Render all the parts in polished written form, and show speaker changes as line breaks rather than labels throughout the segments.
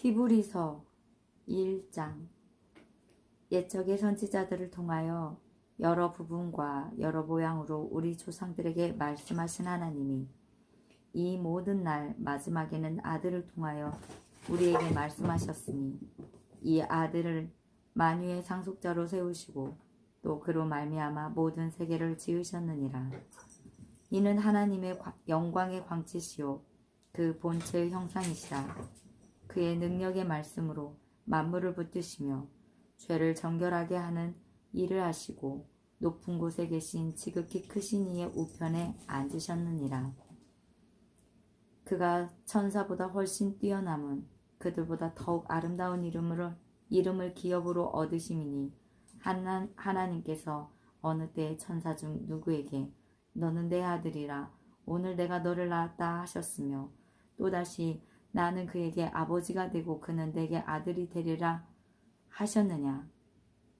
히브리서 1장. 옛적의 선지자들을 통하여 여러 부분과 여러 모양으로 우리 조상들에게 말씀하신 하나님이 이 모든 날 마지막에는 아들을 통하여 우리에게 말씀하셨으니 이 아들을 만유의 상속자로 세우시고 또 그로 말미암아 모든 세계를 지으셨느니라. 이는 하나님의 영광의 광채시요 그 본체의 형상이시라. 그의 능력의 말씀으로 만물을 붙드시며 죄를 정결하게 하는 일을 하시고 높은 곳에 계신 지극히 크신 이의 우편에 앉으셨느니라. 그가 천사보다 훨씬 뛰어남은 그들보다 더욱 아름다운 이름을 기업으로 얻으심이니 하나님께서 어느 때에 천사 중 누구에게 너는 내 아들이라 오늘 내가 너를 낳았다 하셨으며 또다시 나는 그에게 아버지가 되고 그는 내게 아들이 되리라 하셨느냐.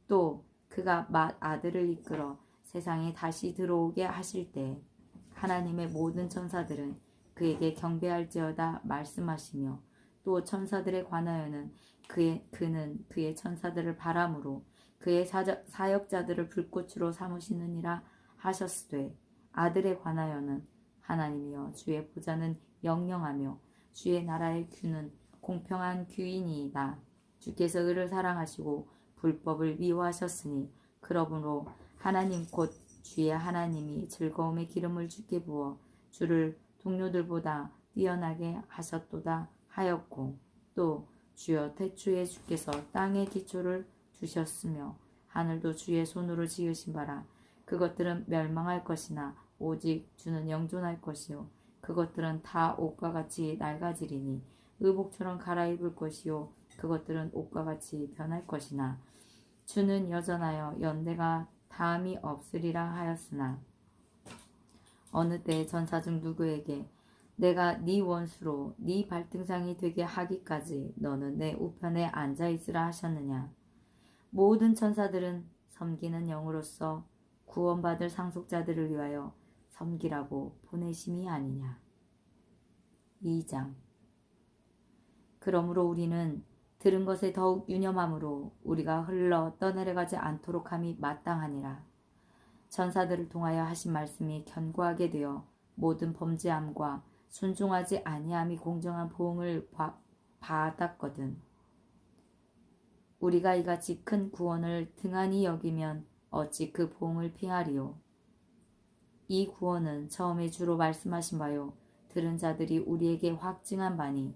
또 그가 아들을 이끌어 세상에 다시 들어오게 하실 때 하나님의 모든 천사들은 그에게 경배할지어다 말씀하시며 또 천사들에 관하여는 그는 그의 천사들을 바람으로 그의 사역자들을 불꽃으로 삼으시느니라 하셨으되 아들에 관하여는 하나님이여 주의 보좌는 영영하며 주의 나라의 규는 공평한 규이니이다. 주께서 의를 사랑하시고 불법을 미워하셨으니 그러므로 하나님 곧 주의 하나님이 즐거움의 기름을 주께 부어 주를 동료들보다 뛰어나게 하셨도다 하였고 또 주여 태초에 주께서 땅의 기초를 두셨으며 하늘도 주의 손으로 지으신 바라. 그것들은 멸망할 것이나 오직 주는 영존할 것이요 그것들은 다 옷과 같이 낡아지리니 의복처럼 갈아입을 것이요 그것들은 옷과 같이 변할 것이나 주는 여전하여 연대가 다함이 없으리라 하였으나 어느 때 전사 중 누구에게 내가 네 원수로 네 발등상이 되게 하기까지 너는 내 우편에 앉아있으라 하셨느냐. 모든 천사들은 섬기는 영으로서 구원받을 상속자들을 위하여 섬기라고 보내심이 아니냐. 2장. 그러므로 우리는 들은 것에 더욱 유념함으로 우리가 흘러 떠내려가지 않도록 함이 마땅하니라. 천사들을 통하여 하신 말씀이 견고하게 되어 모든 범죄함과 순종하지 아니함이 공정한 보응을 받았거든. 우리가 이같이 큰 구원을 등한히 여기면 어찌 그 보응을 피하리요. 이 구원은 처음에 주로 말씀하신 바요 들은 자들이 우리에게 확증한 바니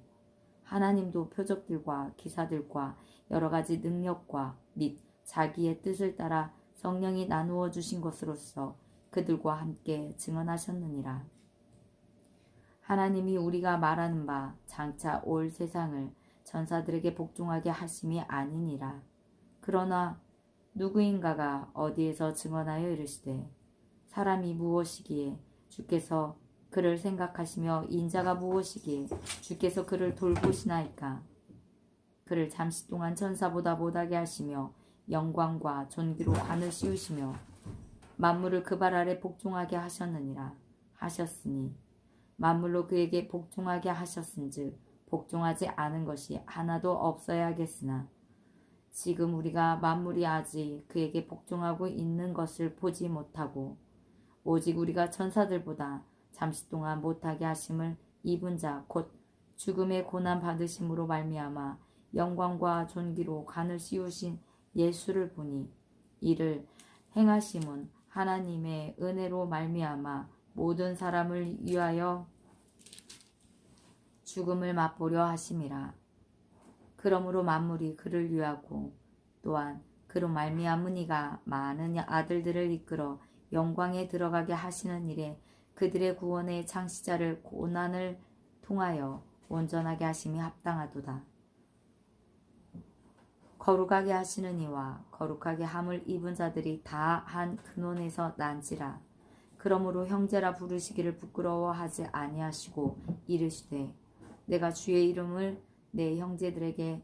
하나님도 표적들과 기사들과 여러 가지 능력과 및 자기의 뜻을 따라 성령이 나누어 주신 것으로서 그들과 함께 증언하셨느니라. 하나님이 우리가 말하는 바 장차 올 세상을 전사들에게 복종하게 하심이 아니니라. 그러나 누구인가가 어디에서 증언하여 이르시되 사람이 무엇이기에 주께서 그를 생각하시며 인자가 무엇이기에 주께서 그를 돌보시나이까. 그를 잠시 동안 천사보다 못하게 하시며 영광과 존귀로 관을 씌우시며 만물을 그 발 아래 복종하게 하셨느니라 하셨으니 만물로 그에게 복종하게 하셨은즉 복종하지 않은 것이 하나도 없어야겠으나 지금 우리가 만물이 아직 그에게 복종하고 있는 것을 보지 못하고 오직 우리가 천사들보다 잠시 동안 못하게 하심을 입은 자 곧 죽음의 고난 받으심으로 말미암아 영광과 존귀로 관을 씌우신 예수를 보니 이를 행하심은 하나님의 은혜로 말미암아 모든 사람을 위하여 죽음을 맛보려 하심이라. 그러므로 만물이 그를 위하고 또한 그로 말미암으니가 많은 아들들을 이끌어 영광에 들어가게 하시는 일에 그들의 구원의 창시자를 고난을 통하여 온전하게 하심이 합당하도다. 거룩하게 하시는 이와 거룩하게 함을 입은 자들이 다 한 근원에서 난지라. 그러므로 형제라 부르시기를 부끄러워하지 아니하시고 이르시되 내가 주의 이름을 내 형제들에게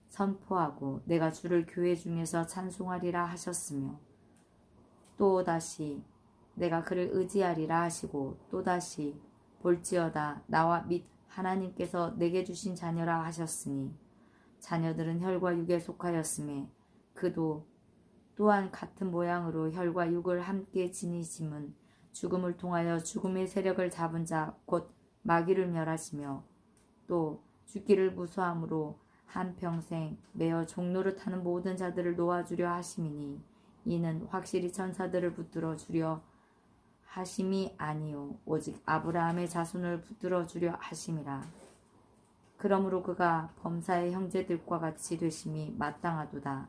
선포하고 내가 주를 교회 중에서 찬송하리라 하셨으며 또다시 내가 그를 의지하리라 하시고 또다시 볼지어다 나와 및 하나님께서 내게 주신 자녀라 하셨으니 자녀들은 혈과 육에 속하였음에 그도 또한 같은 모양으로 혈과 육을 함께 지니심은 죽음을 통하여 죽음의 세력을 잡은 자 곧 마귀를 멸하시며 또 죽기를 무수함으로 한평생 매어 종노릇하는 모든 자들을 놓아주려 하심이니 이는 확실히 천사들을 붙들어 주려 하심이 아니요 오직 아브라함의 자손을 붙들어 주려 하심이라. 그러므로 그가 범사의 형제들과 같이 되심이 마땅하도다.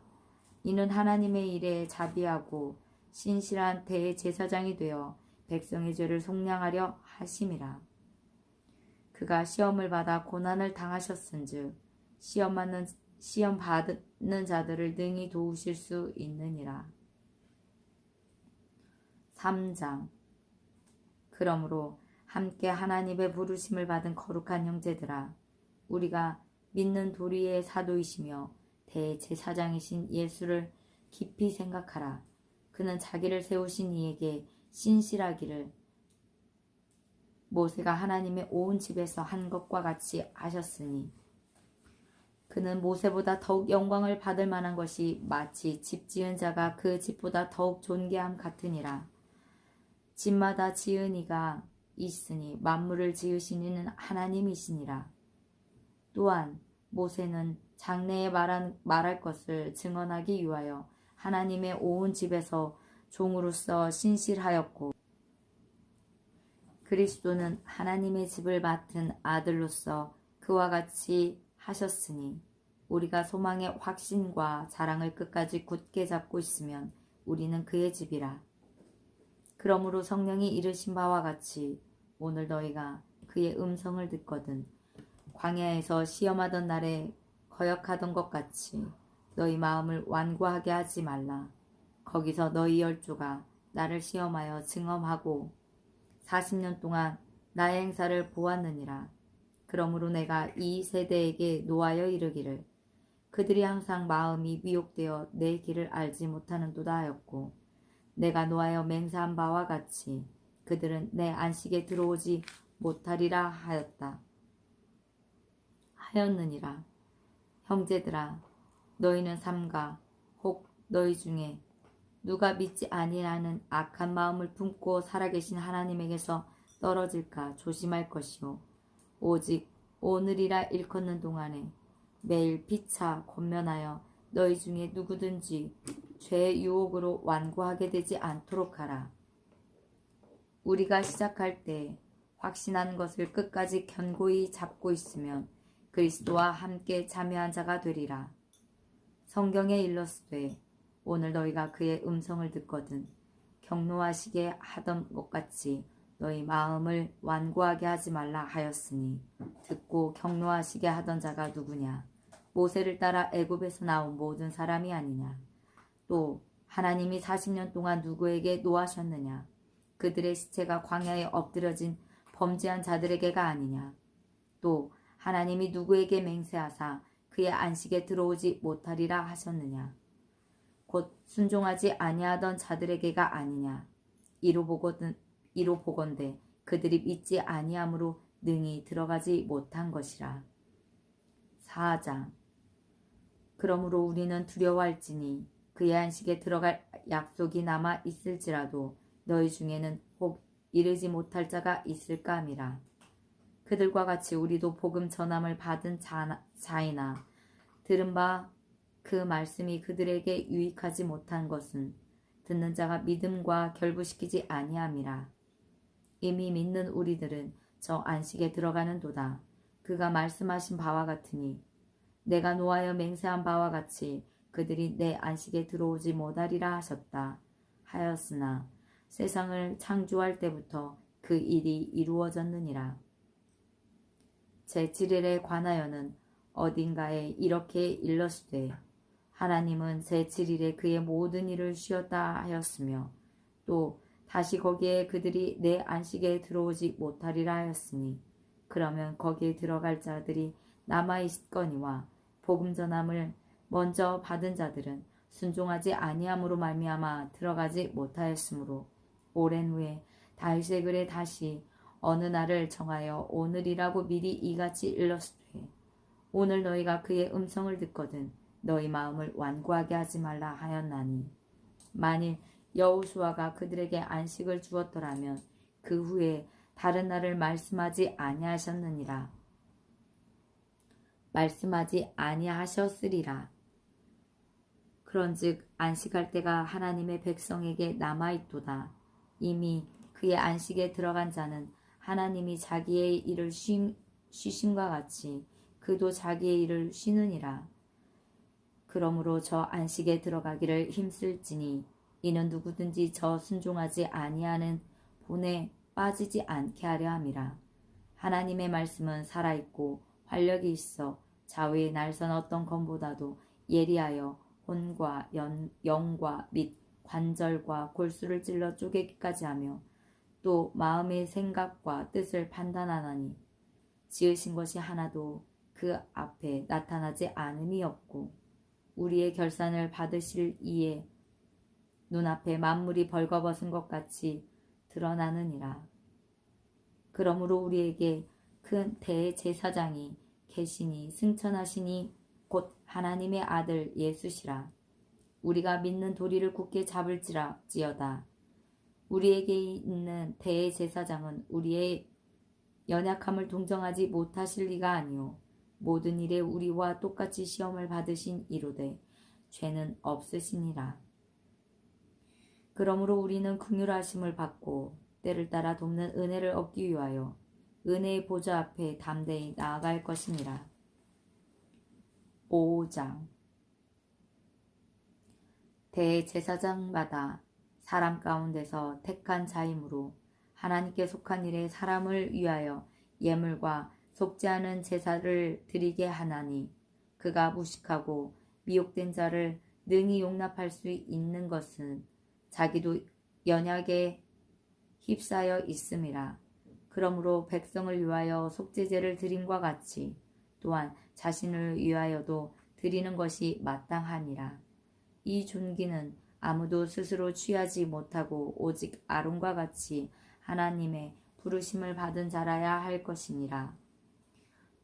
이는 하나님의 일에 자비하고 신실한 대제사장이 되어 백성의 죄를 속량하려 하심이라. 그가 시험을 받아 고난을 당하셨은즉 시험 받는 자들을 능히 도우실 수 있느니라. 3장. 그러므로 함께 하나님의 부르심을 받은 거룩한 형제들아, 우리가 믿는 도리의 사도이시며 대제사장이신 예수를 깊이 생각하라. 그는 자기를 세우신 이에게 신실하기를 모세가 하나님의 온 집에서 한 것과 같이 하셨으니 그는 모세보다 더욱 영광을 받을 만한 것이 마치 집 지은 자가 그 집보다 더욱 존귀함 같으니라. 집마다 지은 이가 있으니 만물을 지으신 이는 하나님이시니라. 또한 모세는 장래에 말할 것을 증언하기 위하여 하나님의 온 집에서 종으로서 신실하였고 그리스도는 하나님의 집을 맡은 아들로서 그와 같이 하셨으니 우리가 소망의 확신과 자랑을 끝까지 굳게 잡고 있으면 우리는 그의 집이라. 그러므로 성령이 이르신 바와 같이 오늘 너희가 그의 음성을 듣거든 광야에서 시험하던 날에 거역하던 것 같이 너희 마음을 완고하게 하지 말라. 거기서 너희 열조가 나를 시험하여 증언하고 40년 동안 나의 행사를 보았느니라. 그러므로 내가 이 세대에게 노하여 이르기를 그들이 항상 마음이 미혹되어 내 길을 알지 못하는도다 하였고 내가 노하여 맹세한 바와 같이 그들은 내 안식에 들어오지 못하리라 하였느니라. 형제들아, 너희는 삼가 혹 너희 중에 누가 믿지 아니하는 악한 마음을 품고 살아계신 하나님에게서 떨어질까 조심할 것이요 오직 오늘이라 일컫는 동안에 매일 피차 권면하여 너희 중에 누구든지 죄의 유혹으로 완고하게 되지 않도록 하라. 우리가 시작할 때 확신하는 것을 끝까지 견고히 잡고 있으면 그리스도와 함께 참여한 자가 되리라. 성경에 일렀으되 오늘 너희가 그의 음성을 듣거든 경노하시게 하던 것 같이 너희 마음을 완고하게 하지 말라 하였으니 듣고 경노하시게 하던 자가 누구냐? 모세를 따라 애굽에서 나온 모든 사람이 아니냐? 또 하나님이 40년 동안 누구에게 노하셨느냐? 그들의 시체가 광야에 엎드려진 범죄한 자들에게가 아니냐? 또 하나님이 누구에게 맹세하사 그의 안식에 들어오지 못하리라 하셨느냐? 곧 순종하지 아니하던 자들에게가 아니냐? 이로 보건대 그들이 믿지 아니함으로 능히 들어가지 못한 것이라. 4장. 그러므로 우리는 두려워할지니 그의 안식에 들어갈 약속이 남아 있을지라도 너희 중에는 혹 이르지 못할 자가 있을까 함이라. 그들과 같이 우리도 복음 전함을 받은 자이나 들은 바 그 말씀이 그들에게 유익하지 못한 것은 듣는 자가 믿음과 결부시키지 아니함이라. 이미 믿는 우리들은 저 안식에 들어가는도다. 그가 말씀하신 바와 같으니 내가 노하여 맹세한 바와 같이 그들이 내 안식에 들어오지 못하리라 하셨다 하였으나 세상을 창조할 때부터 그 일이 이루어졌느니라. 제7일에 관하여는 어딘가에 이렇게 일렀으되 하나님은 제7일에 그의 모든 일을 쉬었다 하였으며 또 다시 거기에 그들이 내 안식에 들어오지 못하리라 하였으니 그러면 거기에 들어갈 자들이 남아있거니와 복음 전함을 먼저 받은 자들은 순종하지 아니함으로 말미암아 들어가지 못하였으므로 오랜 후에 다윗의 글에 다시 어느 날을 정하여 오늘이라고 미리 이같이 일렀으되 오늘 너희가 그의 음성을 듣거든 너희 마음을 완고하게 하지 말라 하였나니 만일 여호수아가 그들에게 안식을 주었더라면 그 후에 다른 날을 말씀하지 아니하셨으리라. 그런즉 안식할 때가 하나님의 백성에게 남아있도다. 이미 그의 안식에 들어간 자는 하나님이 자기의 일을 쉬심과 같이 그도 자기의 일을 쉬느니라. 그러므로 저 안식에 들어가기를 힘쓸지니 이는 누구든지 저 순종하지 아니하는 본에 빠지지 않게 하려 함이라. 하나님의 말씀은 살아있고 활력이 있어 좌우의 날선 어떤 검보다도 예리하여 혼과 영과 및 관절과 골수를 찔러 쪼개기까지 하며 또 마음의 생각과 뜻을 판단하나니 지으신 것이 하나도 그 앞에 나타나지 않음이 없고 우리의 결산을 받으실 이에 눈앞에 만물이 벌거벗은 것 같이 드러나느니라. 그러므로 우리에게 큰 대제사장이 계시니 승천하시니 곧 하나님의 아들 예수시라. 우리가 믿는 도리를 굳게 잡을지어다. 우리에게 있는 대제사장은 우리의 연약함을 동정하지 못하실 리가 아니오. 모든 일에 우리와 똑같이 시험을 받으신 이로되 죄는 없으시니라. 그러므로 우리는 긍휼하심을 받고 때를 따라 돕는 은혜를 얻기 위하여 은혜의 보좌 앞에 담대히 나아갈 것이니라. 5장 대제사장마다 사람 가운데서 택한 자이므로 하나님께 속한 일에 사람을 위하여 예물과 속지 않은 제사를 드리게 하나니 그가 무식하고 미혹된 자를 능히 용납할 수 있는 것은 자기도 연약에 휩싸여 있음이라. 그러므로 백성을 위하여 속죄제를 드림과 같이 또한 자신을 위하여도 드리는 것이 마땅하니라. 이 존귀는 아무도 스스로 취하지 못하고 오직 아론과 같이 하나님의 부르심을 받은 자라야 할 것이니라.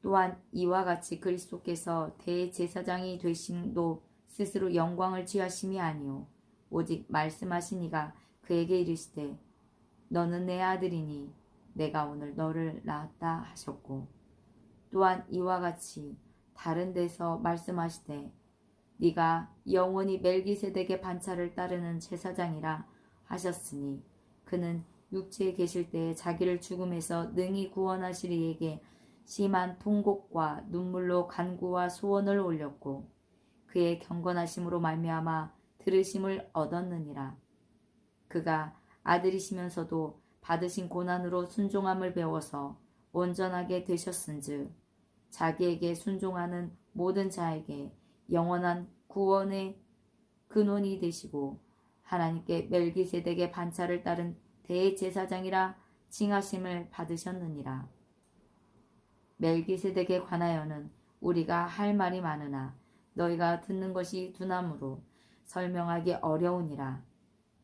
또한 이와 같이 그리스도께서 대제사장이 되심도 스스로 영광을 취하심이 아니오 오직 말씀하신 이가 그에게 이르시되 너는 내 아들이니 내가 오늘 너를 낳았다 하셨고 또한 이와 같이 다른 데서 말씀하시되 네가 영원히 멜기세덱의 반차를 따르는 제사장이라 하셨으니 그는 육체에 계실 때에 자기를 죽음에서 능히 구원하실 이에게 심한 통곡과 눈물로 간구와 소원을 올렸고 그의 경건하심으로 말미암아 들으심을 얻었느니라. 그가 아들이시면서도 받으신 고난으로 순종함을 배워서 온전하게 되셨은즉 자기에게 순종하는 모든 자에게 영원한 구원의 근원이 되시고 하나님께 멜기세덱의 반차를 따른 대제사장이라 칭하심을 받으셨느니라. 멜기세덱에 관하여는 우리가 할 말이 많으나 너희가 듣는 것이 두나무로 설명하기 어려우니라.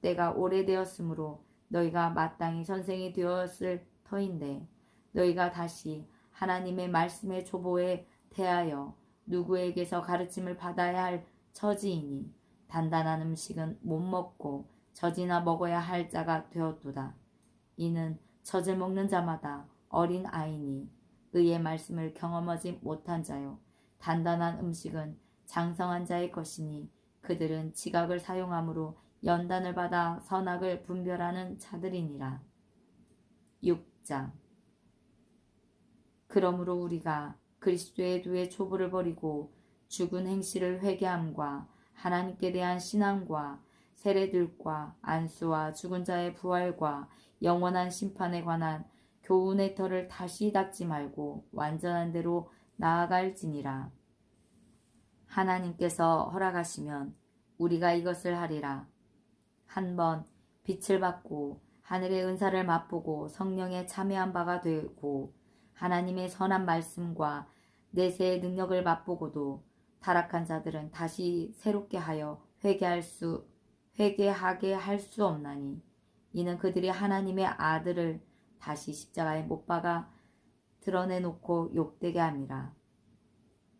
때가 오래되었으므로 너희가 마땅히 선생이 되었을 터인데 너희가 다시 하나님의 말씀의 초보에 대하여 누구에게서 가르침을 받아야 할 처지이니 단단한 음식은 못 먹고 젖이나 먹어야 할 자가 되었도다. 이는 젖을 먹는 자마다 어린 아이니 의의 말씀을 경험하지 못한 자요 단단한 음식은 장성한 자의 것이니 그들은 지각을 사용함으로 연단을 받아 선악을 분별하는 자들이니라. 6장 그러므로 우리가 그리스도의 도의 초보를 버리고 죽은 행실을 회개함과 하나님께 대한 신앙과 세례들과 안수와 죽은 자의 부활과 영원한 심판에 관한 교훈의 터를 다시 닫지 말고 완전한 대로 나아갈지니라. 하나님께서 허락하시면 우리가 이것을 하리라. 한번 빛을 받고 하늘의 은사를 맛보고 성령에 참여한 바가 되고 하나님의 선한 말씀과 내세의 능력을 맛보고도 타락한 자들은 다시 새롭게 하여 회개하게 할 수 없나니 이는 그들이 하나님의 아들을 다시 십자가에 못 박아 드러내놓고 욕되게 함이라.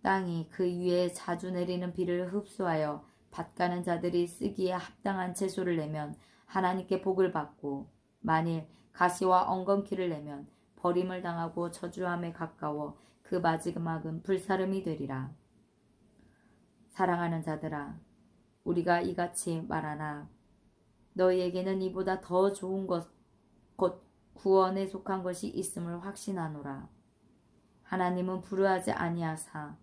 땅이 그 위에 자주 내리는 비를 흡수하여 밭가는 자들이 쓰기에 합당한 채소를 내면 하나님께 복을 받고, 만일 가시와 엉겅퀴를 내면 버림을 당하고 저주함에 가까워 그 마지막은 불사름이 되리라. 사랑하는 자들아, 우리가 이같이 말하나 너희에게는 이보다 더 좋은 것, 곧 구원에 속한 것이 있음을 확신하노라. 하나님은 불의하지 아니하사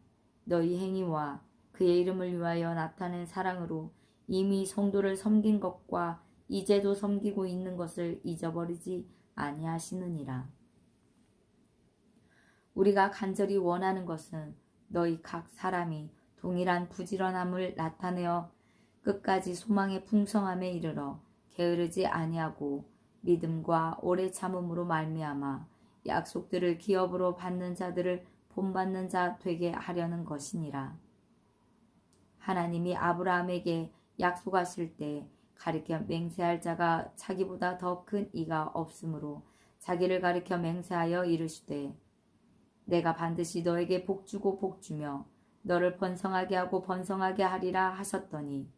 너희 행위와 그의 이름을 위하여 나타낸 사랑으로 이미 성도를 섬긴 것과 이제도 섬기고 있는 것을 잊어버리지 아니하시느니라. 우리가 간절히 원하는 것은 너희 각 사람이 동일한 부지런함을 나타내어 끝까지 소망의 풍성함에 이르러 게으르지 아니하고 믿음과 오래 참음으로 말미암아 약속들을 기업으로 받는 자들을 본받는 자 되게 하려는 것이니라. 하나님이 아브라함에게 약속하실 때 가리켜 맹세할 자가 자기보다 더 큰 이가 없으므로 자기를 가리켜 맹세하여 이르시되 내가 반드시 너에게 복주고 복주며 너를 번성하게 하고 번성하게 하리라 하셨더니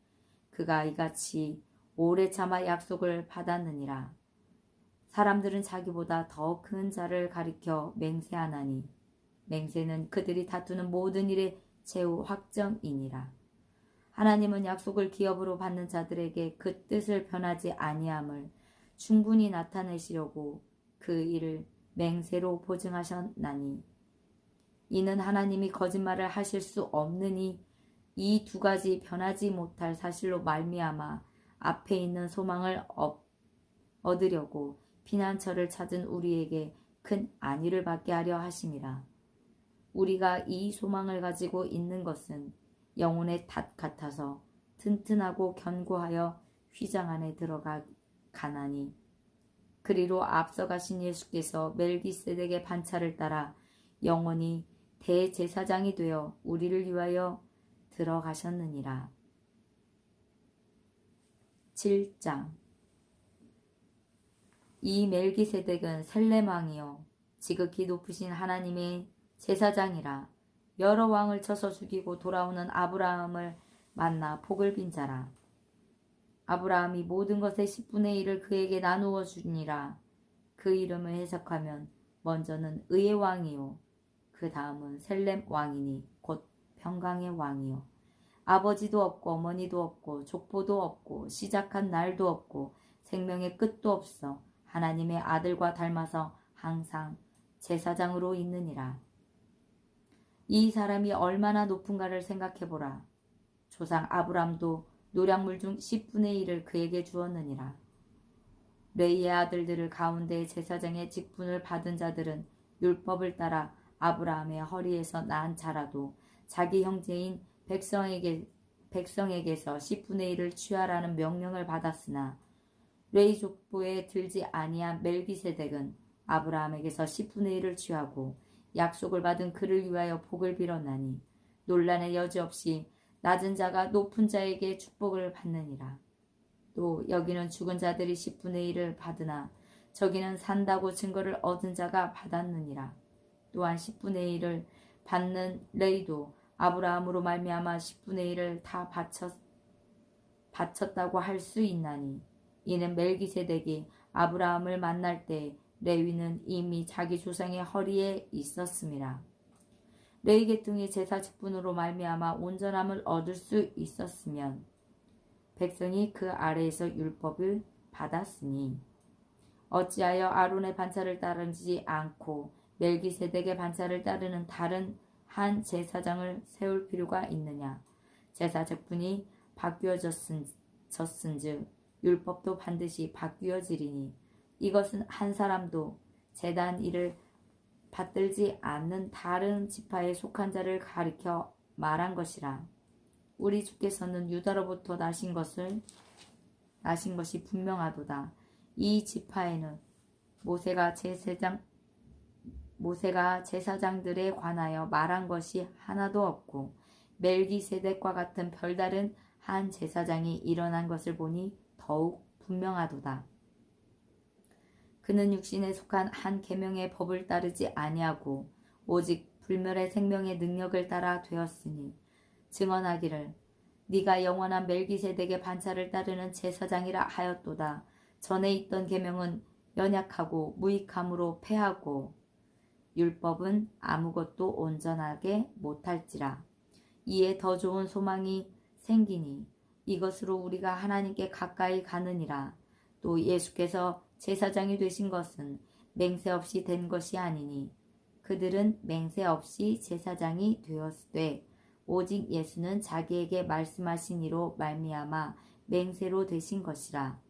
그가 이같이 오래 참아 약속을 받았느니라. 사람들은 자기보다 더 큰 자를 가리켜 맹세하나니 맹세는 그들이 다투는 모든 일의 최후 확정이니라. 하나님은 약속을 기업으로 받는 자들에게 그 뜻을 변하지 아니함을 충분히 나타내시려고 그 일을 맹세로 보증하셨나니 이는 하나님이 거짓말을 하실 수 없느니 이 두 가지 변하지 못할 사실로 말미암아 앞에 있는 소망을 얻으려고 피난처를 찾은 우리에게 큰 안위를 받게 하려 하심이라. 우리가 이 소망을 가지고 있는 것은 영혼의 닷 같아서 튼튼하고 견고하여 휘장 안에 들어가나니 그리로 앞서가신 예수께서 멜기세덱의 반차를 따라 영원히 대제사장이 되어 우리를 위하여 들어가셨느니라. 7장. 이 멜기세덱은 셀렘 왕이요 지극히 높으신 하나님의 제사장이라. 여러 왕을 쳐서 죽이고 돌아오는 아브라함을 만나 복을 빈 자라. 아브라함이 모든 것의 10분의 1을 그에게 나누어 주니라. 그 이름을 해석하면 먼저는 의의 왕이요 그 다음은 셀렘 왕이니 곧 평강의 왕이요 아버지도 없고 어머니도 없고 족보도 없고 시작한 날도 없고 생명의 끝도 없어 하나님의 아들과 닮아서 항상 제사장으로 있느니라. 이 사람이 얼마나 높은가를 생각해보라. 조상 아브람도 노략물 중 10분의 1을 그에게 주었느니라. 레이의 아들들을 가운데 제사장의 직분을 받은 자들은 율법을 따라 아브라함의 허리에서 난 자라도 자기 형제인 백성에게서 10분의 1을 취하라는 명령을 받았으나 레이 족보에 들지 아니한 멜기세덱은 아브라함에게서 10분의 1을 취하고 약속을 받은 그를 위하여 복을 빌었나니 논란의 여지 없이 낮은 자가 높은 자에게 축복을 받느니라. 또 여기는 죽은 자들이 10분의 1을 받으나 저기는 산다고 증거를 얻은 자가 받았느니라. 또한 10분의 1을 받는 레이도 아브라함으로 말미암아 10분의 1을 다 바쳤다고 할 수 있나니 이는 멜기세덱이 아브라함을 만날 때 레위는 이미 자기 조상의 허리에 있었음이라. 레위 계통의 제사 직분으로 말미암아 온전함을 얻을 수 있었으면 백성이 그 아래에서 율법을 받았으니 어찌하여 아론의 반차를 따르지 않고 멜기세덱의 반차를 따르는 다른 한 제사장을 세울 필요가 있느냐. 제사 직분이 바뀌어졌은즉 율법도 반드시 바뀌어지리니 이것은 한 사람도 제단 일을 받들지 않는 다른 지파에 속한 자를 가리켜 말한 것이라. 우리 주께서는 유다로부터 나신 것이 분명하도다. 이 지파에는 모세가 제사장들에 관하여 말한 것이 하나도 없고 멜기세덱과 같은 별다른 한 제사장이 일어난 것을 보니 더욱 분명하도다. 그는 육신에 속한 한 계명의 법을 따르지 아니하고 오직 불멸의 생명의 능력을 따라 되었으니 증언하기를 네가 영원한 멜기세덱의 반차를 따르는 제사장이라 하였도다. 전에 있던 계명은 연약하고 무익함으로 패하고 율법은 아무것도 온전하게 못할지라. 이에 더 좋은 소망이 생기니 이것으로 우리가 하나님께 가까이 가느니라. 또 예수께서 제사장이 되신 것은 맹세 없이 된 것이 아니니 그들은 맹세 없이 제사장이 되었으되 오직 예수는 자기에게 말씀하신 이로 말미암아 맹세로 되신 것이라.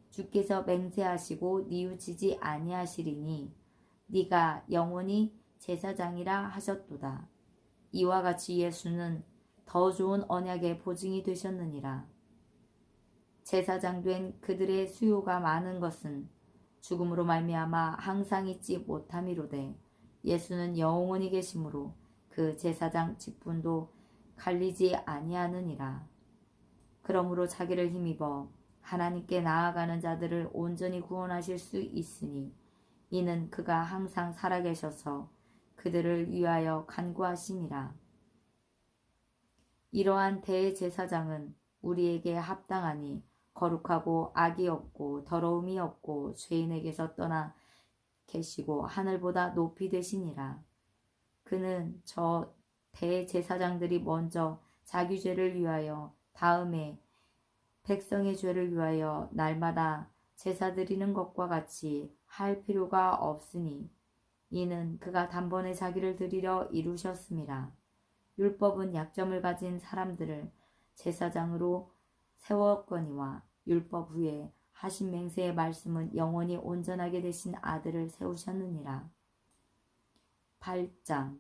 주께서 맹세하시고 뉘우치지 아니하시리니 네가 영원히 제사장이라 하셨도다. 이와 같이 예수는 더 좋은 언약의 보증이 되셨느니라. 제사장 된 그들의 수요가 많은 것은 죽음으로 말미암아 항상 잊지 못함이로되 예수는 영원히 계심으로 그 제사장 직분도 갈리지 아니하느니라. 그러므로 자기를 힘입어 하나님께 나아가는 자들을 온전히 구원하실 수 있으니 이는 그가 항상 살아계셔서 그들을 위하여 간구하심이라. 이러한 대제사장은 우리에게 합당하니 거룩하고 악이 없고 더러움이 없고 죄인에게서 떠나 계시고 하늘보다 높이 되시니라. 그는 저 대제사장들이 먼저 자기 죄를 위하여 다음에 백성의 죄를 위하여 날마다 제사 드리는 것과 같이 할 필요가 없으니 이는 그가 단번에 자기를 드리려 이루셨음이라. 율법은 약점을 가진 사람들을 제사장으로 세웠거니와 율법 후에 하신 맹세의 말씀은 영원히 온전하게 되신 아들을 세우셨느니라. 8장.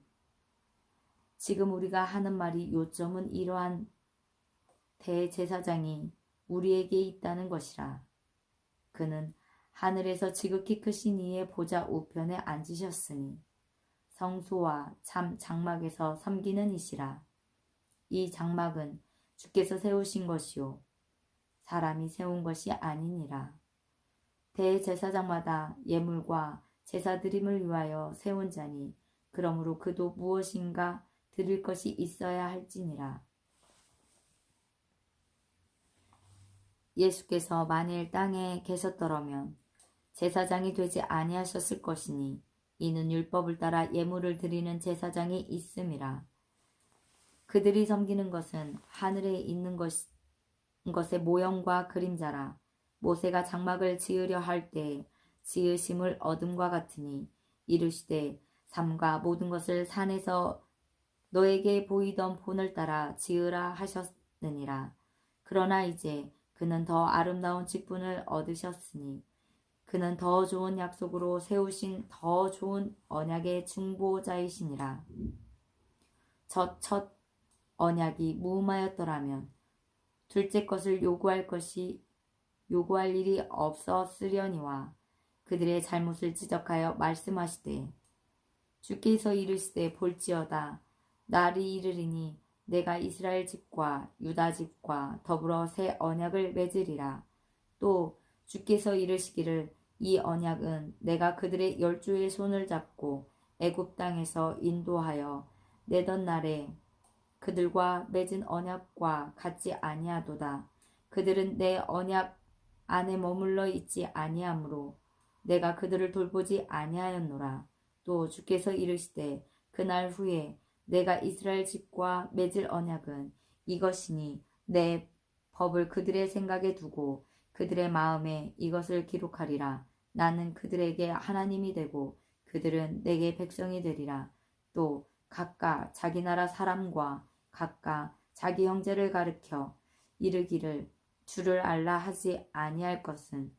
지금 우리가 하는 말이 요점은 이러한 대제사장이 우리에게 있다는 것이라. 그는 하늘에서 지극히 크신 이의 보좌 우편에 앉으셨으니 성소와 참 장막에서 섬기는 이시라. 이 장막은 주께서 세우신 것이요 사람이 세운 것이 아니니라. 대제사장마다 예물과 제사드림을 위하여 세운 자니 그러므로 그도 무엇인가 드릴 것이 있어야 할지니라. 예수께서 만일 땅에 계셨더라면 제사장이 되지 아니하셨을 것이니 이는 율법을 따라 예물을 드리는 제사장이 있음이라. 그들이 섬기는 것은 하늘에 있는 것의 모형과 그림자라. 모세가 장막을 지으려 할 때 지으심을 어둠과 같으니 이르시되 삼가 모든 것을 산에서 너에게 보이던 본을 따라 지으라 하셨느니라. 그러나 이제 그는 더 아름다운 직분을 얻으셨으니 그는 더 좋은 약속으로 세우신 더 좋은 언약의 중보자이시니라. 첫 언약이 무음하였더라면 둘째 것을 요구할 일이 없었으려니와 그들의 잘못을 지적하여 말씀하시되 주께서 이르시되 볼지어다 날이 이르리니 내가 이스라엘 집과 유다 집과 더불어 새 언약을 맺으리라. 또 주께서 이르시기를 이 언약은 내가 그들의 열조의 손을 잡고 애굽 땅에서 인도하여 내던 날에 그들과 맺은 언약과 같지 아니하도다. 그들은 내 언약 안에 머물러 있지 아니하므로 내가 그들을 돌보지 아니하였노라. 또 주께서 이르시되 그날 후에 내가 이스라엘 집과 맺을 언약은 이것이니 내 법을 그들의 생각에 두고 그들의 마음에 이것을 기록하리라. 나는 그들에게 하나님이 되고 그들은 내게 백성이 되리라. 또 각각 자기 나라 사람과 각각 자기 형제를 가르쳐 이르기를 주를 알라 하지 아니할 것은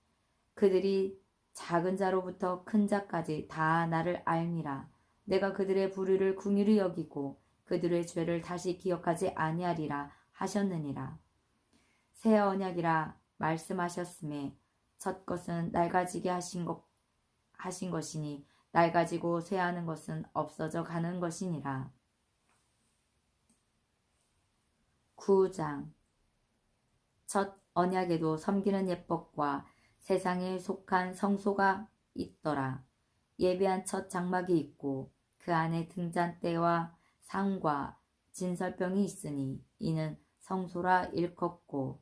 그들이 작은 자로부터 큰 자까지 다 나를 알미라. 내가 그들의 불의를 궁휼히 여기고 그들의 죄를 다시 기억하지 아니하리라 하셨느니라. 새 언약이라 말씀하셨음에 첫 것은 낡아지게 하신 것이니 낡아지고 쇠하는 것은 없어져 가는 것이니라. 9장. 첫 언약에도 섬기는 예법과 세상에 속한 성소가 있더라. 예배한 첫 장막이 있고 그 안에 등잔대와 상과 진설병이 있으니 이는 성소라 일컫고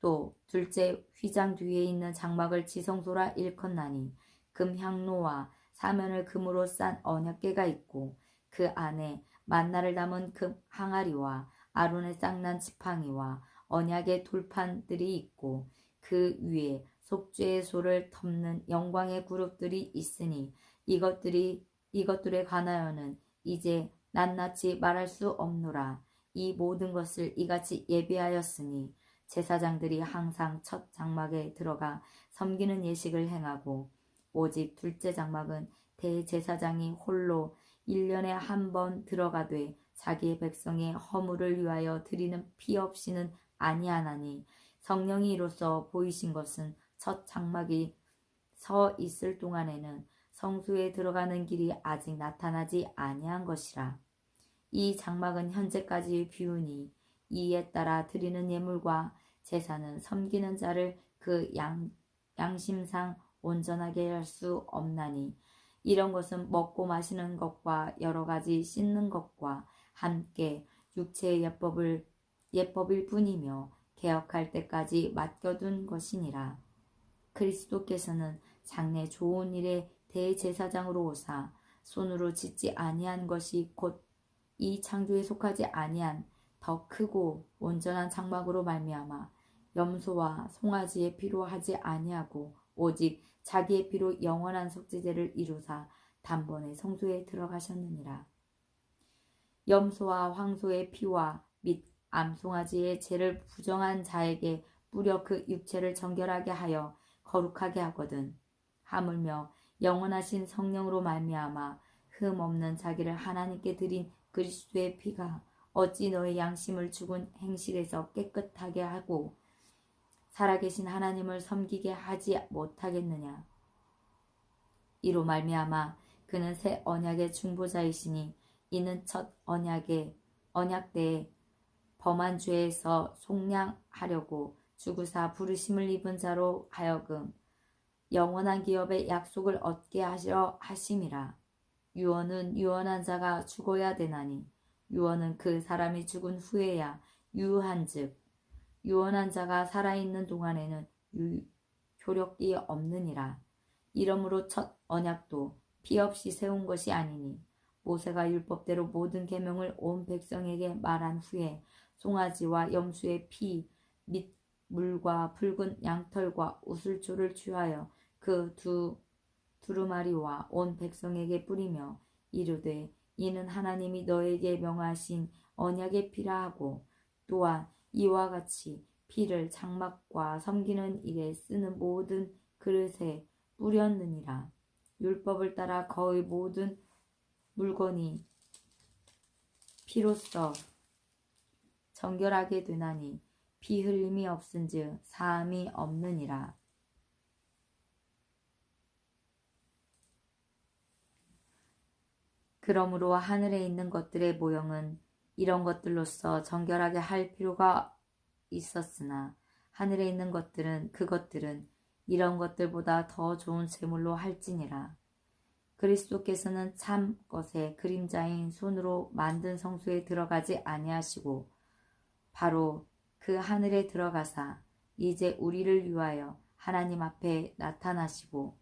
또 둘째 휘장 뒤에 있는 장막을 지성소라 일컫나니 금향로와 사면을 금으로 싼 언약궤가 있고 그 안에 만나를 담은 금 항아리와 아론의 쌍난 지팡이와 언약의 돌판들이 있고 그 위에 속죄의 소를 덮는 영광의 그룹들이 있으니 이것들에 관하여는 이제 낱낱이 말할 수 없노라. 이 모든 것을 이같이 예비하였으니 제사장들이 항상 첫 장막에 들어가 섬기는 예식을 행하고 오직 둘째 장막은 대제사장이 홀로 1년에 한 번 들어가되 자기의 백성의 허물을 위하여 드리는 피 없이는 아니하나니 성령이 이로써 보이신 것은 첫 장막이 서 있을 동안에는 성소에 들어가는 길이 아직 나타나지 아니한 것이라. 이 장막은 현재까지 비우니 이에 따라 드리는 예물과 제사는 섬기는 자를 그 양심상 온전하게 할 수 없나니 이런 것은 먹고 마시는 것과 여러 가지 씻는 것과 함께 육체의 예법일 뿐이며 개혁할 때까지 맡겨둔 것이니라. 그리스도께서는 장래 좋은 일에 대제사장으로 오사 손으로 짓지 아니한 것이 곧 이 창조에 속하지 아니한 더 크고 온전한 장막으로 말미암아 염소와 송아지의 피로 하지 아니하고 오직 자기의 피로 영원한 속죄제를 이루사 단번에 성소에 들어가셨느니라. 염소와 황소의 피와 및 암송아지의 죄를 부정한 자에게 뿌려 그 육체를 정결하게 하여 거룩하게 하거든. 하물며 영원하신 성령으로 말미암아 흠 없는 자기를 하나님께 드린 그리스도의 피가 어찌 너의 양심을 죽은 행실에서 깨끗하게 하고 살아계신 하나님을 섬기게 하지 못하겠느냐. 이로 말미암아 그는 새 언약의 중보자이시니 이는 첫 언약 때에 범한 죄에서 속량하려고 죽으사 부르심을 입은 자로 하여금 영원한 기업의 약속을 얻게 하시려 하심이라. 유언은 유언한 자가 죽어야 되나니 유언은 그 사람이 죽은 후에야 유효한즉 유언한 자가 살아있는 동안에는 효력이 없느니라. 이러므로 첫 언약도 피 없이 세운 것이 아니니 모세가 율법대로 모든 계명을 온 백성에게 말한 후에 송아지와 염소의 피 및 물과 붉은 양털과 우슬초를 취하여 그 두루마리와 온 백성에게 뿌리며 이르되 이는 하나님이 너에게 명하신 언약의 피라 하고 또한 이와 같이 피를 장막과 섬기는 일에 쓰는 모든 그릇에 뿌렸느니라. 율법을 따라 거의 모든 물건이 피로써 정결하게 되나니 피 흘림이 없은즉 사함이 없느니라. 그러므로 하늘에 있는 것들의 모형은 이런 것들로서 정결하게 할 필요가 있었으나 하늘에 있는 그것들은 이런 것들보다 더 좋은 제물로 할지니라. 그리스도께서는 참 것의 그림자인 손으로 만든 성소에 들어가지 아니하시고 바로 그 하늘에 들어가사 이제 우리를 위하여 하나님 앞에 나타나시고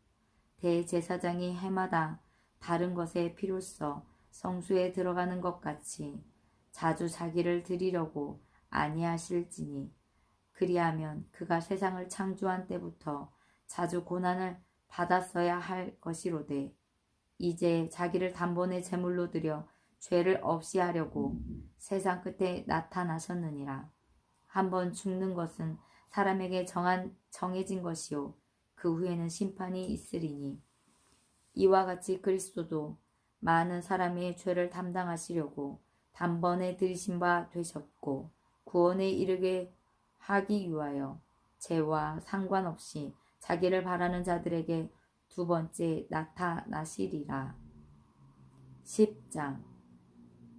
대제사장이 해마다 다른 것에 피로써 성소에 들어가는 것 같이 자주 자기를 드리려고 아니하실지니 그리하면 그가 세상을 창조한 때부터 자주 고난을 받았어야 할 것이로되 이제 자기를 단번에 제물로 드려 죄를 없이 하려고 세상 끝에 나타나셨느니라. 한번 죽는 것은 사람에게 정해진 것이요 그 후에는 심판이 있으리니 이와 같이 그리스도도 많은 사람의 죄를 담당하시려고 단번에 들이신 바 되셨고 구원에 이르게 하기 위하여 죄와 상관없이 자기를 바라는 자들에게 두 번째 나타나시리라. 10장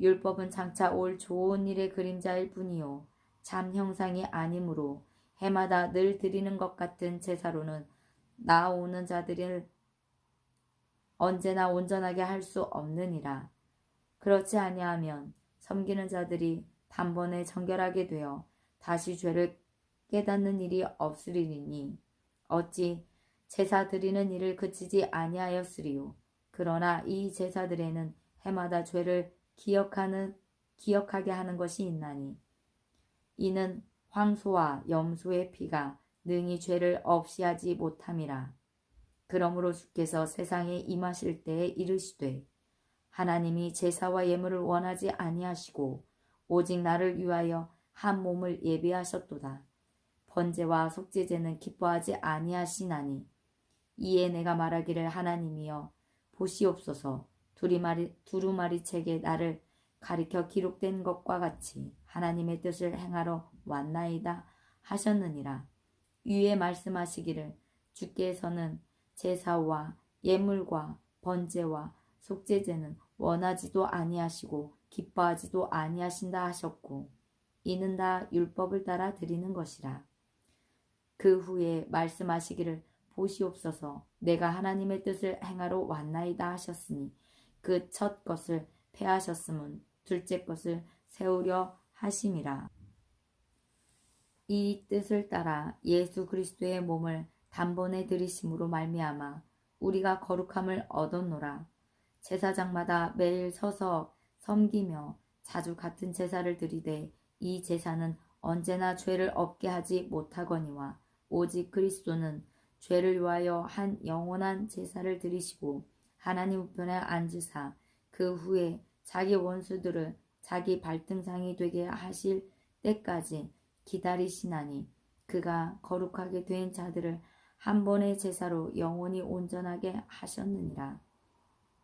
율법은 장차 올 좋은 일의 그림자일 뿐이요 참 형상이 아니므로 해마다 늘 드리는 것 같은 제사로는 나아오는 자들을 언제나 온전하게 할 수 없느니라. 그렇지 아니하면 섬기는 자들이 단번에 정결하게 되어 다시 죄를 깨닫는 일이 없으리니 어찌 제사 드리는 일을 그치지 아니하였으리요. 그러나 이 제사들에는 해마다 죄를 기억하게 하는 것이 있나니 이는 황소와 염소의 피가 능히 죄를 없이 하지 못함이라. 그러므로 주께서 세상에 임하실 때에 이르시되 하나님이 제사와 예물을 원하지 아니하시고 오직 나를 위하여 한 몸을 예비하셨도다. 번제와 속죄제는 기뻐하지 아니하시나니 이에 내가 말하기를 하나님이여 보시옵소서 두루마리 책에 나를 가리켜 기록된 것과 같이 하나님의 뜻을 행하러 왔나이다 하셨느니라. 위에 말씀하시기를 주께서는 제사와 예물과 번제와 속죄제는 원하지도 아니하시고 기뻐하지도 아니하신다 하셨고 이는 다 율법을 따라 드리는 것이라. 그 후에 말씀하시기를 보시옵소서 내가 하나님의 뜻을 행하러 왔나이다 하셨으니 그 첫 것을 폐하셨음은 둘째 것을 세우려 하심이라. 이 뜻을 따라 예수 그리스도의 몸을 단번에 들이심으로 말미암아 우리가 거룩함을 얻었노라. 제사장마다 매일 서서 섬기며 자주 같은 제사를 드리되 이 제사는 언제나 죄를 없게 하지 못하거니와 오직 그리스도는 죄를 위하여 한 영원한 제사를 드리시고 하나님 우편에 앉으사 그 후에 자기 원수들을 자기 발등상이 되게 하실 때까지 기다리시나니 그가 거룩하게 된 자들을 한 번의 제사로 영원히 온전하게 하셨느니라.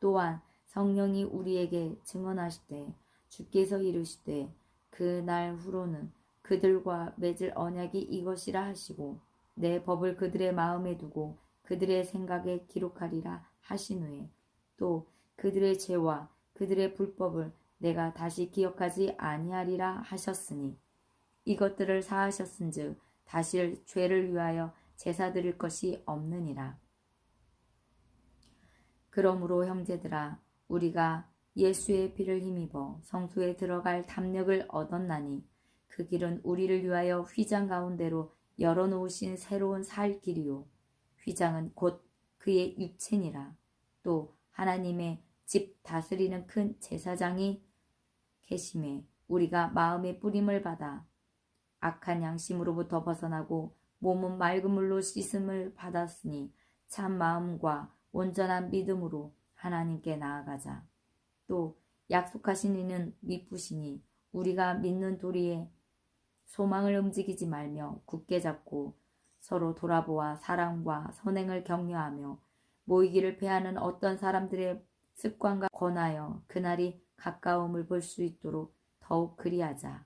또한 성령이 우리에게 증언하시되 주께서 이르시되 그 날 후로는 그들과 맺을 언약이 이것이라 하시고 내 법을 그들의 마음에 두고 그들의 생각에 기록하리라 하신 후에 또 그들의 죄와 그들의 불법을 내가 다시 기억하지 아니하리라 하셨으니 이것들을 사하셨은즉 다시 죄를 위하여 제사 드릴 것이 없느니라. 그러므로 형제들아 우리가 예수의 피를 힘입어 성소에 들어갈 담력을 얻었나니 그 길은 우리를 위하여 휘장 가운데로 열어놓으신 새로운 살 길이요 휘장은 곧 그의 육체니라. 또 하나님의 집 다스리는 큰 제사장이 계심에 우리가 마음의 뿌림을 받아 악한 양심으로부터 벗어나고 몸은 맑은 물로 씻음을 받았으니 참 마음과 온전한 믿음으로 하나님께 나아가자. 또 약속하신 이는 미쁘시니 우리가 믿는 도리에 소망을 움직이지 말며 굳게 잡고 서로 돌아보아 사랑과 선행을 격려하며 모이기를 패하는 어떤 사람들의 습관과 권하여 그날이 가까움을 볼 수 있도록 더욱 그리하자.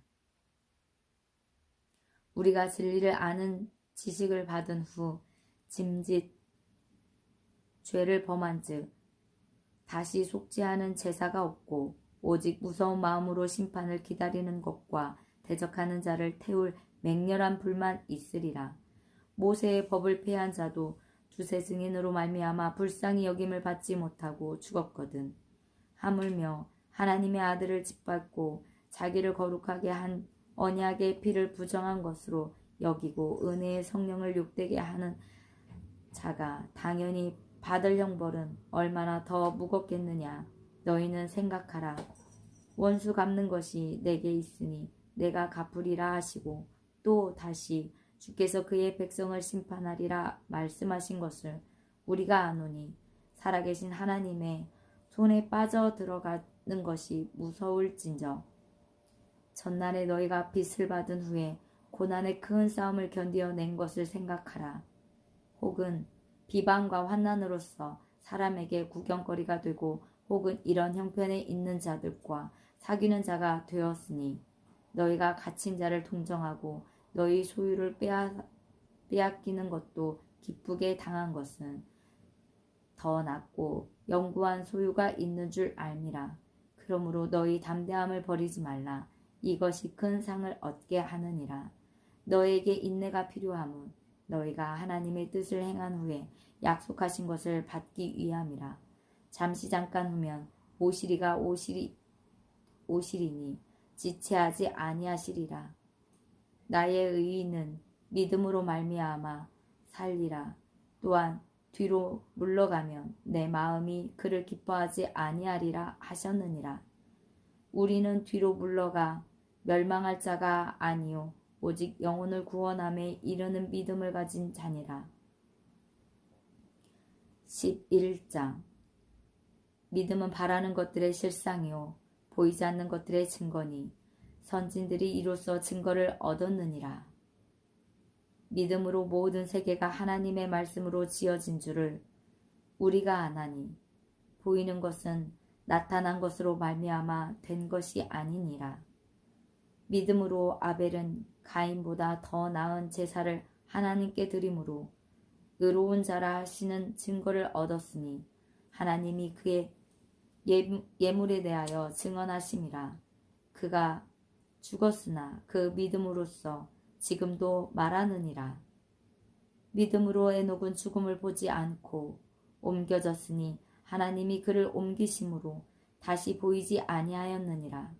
우리가 진리를 아는 지식을 받은 후 짐짓 죄를 범한 즉 다시 속죄하는 제사가 없고 오직 무서운 마음으로 심판을 기다리는 것과 대적하는 자를 태울 맹렬한 불만 있으리라. 모세의 법을 폐한 자도 두세 증인으로 말미암아 불쌍히 여김을 받지 못하고 죽었거든. 하물며 하나님의 아들을 짓밟고 자기를 거룩하게 한 언약의 피를 부정한 것으로 여기고 은혜의 성령을 욕되게 하는 자가 당연히 받을 형벌은 얼마나 더 무겁겠느냐. 너희는 생각하라. 원수 갚는 것이 내게 있으니 내가 갚으리라 하시고 또 다시 주께서 그의 백성을 심판하리라 말씀하신 것을 우리가 아노니 살아계신 하나님의 손에 빠져 들어가는 것이 무서울진저 전날에 너희가 빚을 받은 후에 고난의 큰 싸움을 견디어낸 것을 생각하라. 혹은 비방과 환난으로서 사람에게 구경거리가 되고 혹은 이런 형편에 있는 자들과 사귀는 자가 되었으니 너희가 갇힌 자를 동정하고 너희 소유를 빼앗기는 것도 기쁘게 당한 것은 더 낫고 영구한 소유가 있는 줄 알미라. 그러므로 너희 담대함을 버리지 말라. 이것이 큰 상을 얻게 하느니라. 너에게 인내가 필요함은 너희가 하나님의 뜻을 행한 후에 약속하신 것을 받기 위함이라. 잠깐 후면 오시리가 오시리 오시리니 지체하지 아니하시리라. 나의 의인은 믿음으로 말미암아 살리라. 또한 뒤로 물러가면 내 마음이 그를 기뻐하지 아니하리라 하셨느니라. 우리는 뒤로 물러가 멸망할 자가 아니요 오직 영혼을 구원함에 이르는 믿음을 가진 자니라. 11장. 믿음은 바라는 것들의 실상이요 보이지 않는 것들의 증거니 선진들이 이로써 증거를 얻었느니라. 믿음으로 모든 세계가 하나님의 말씀으로 지어진 줄을 우리가 아나니 보이는 것은 나타난 것으로 말미암아 된 것이 아니니라. 믿음으로 아벨은 가인보다 더 나은 제사를 하나님께 드림으로 의로운 자라 하시는 증거를 얻었으니 하나님이 그의 예물에 대하여 증언하심이라. 그가 죽었으나 그 믿음으로써 지금도 말하느니라. 믿음으로 에녹은 죽음을 보지 않고 옮겨졌으니 하나님이 그를 옮기심으로 다시 보이지 아니하였느니라.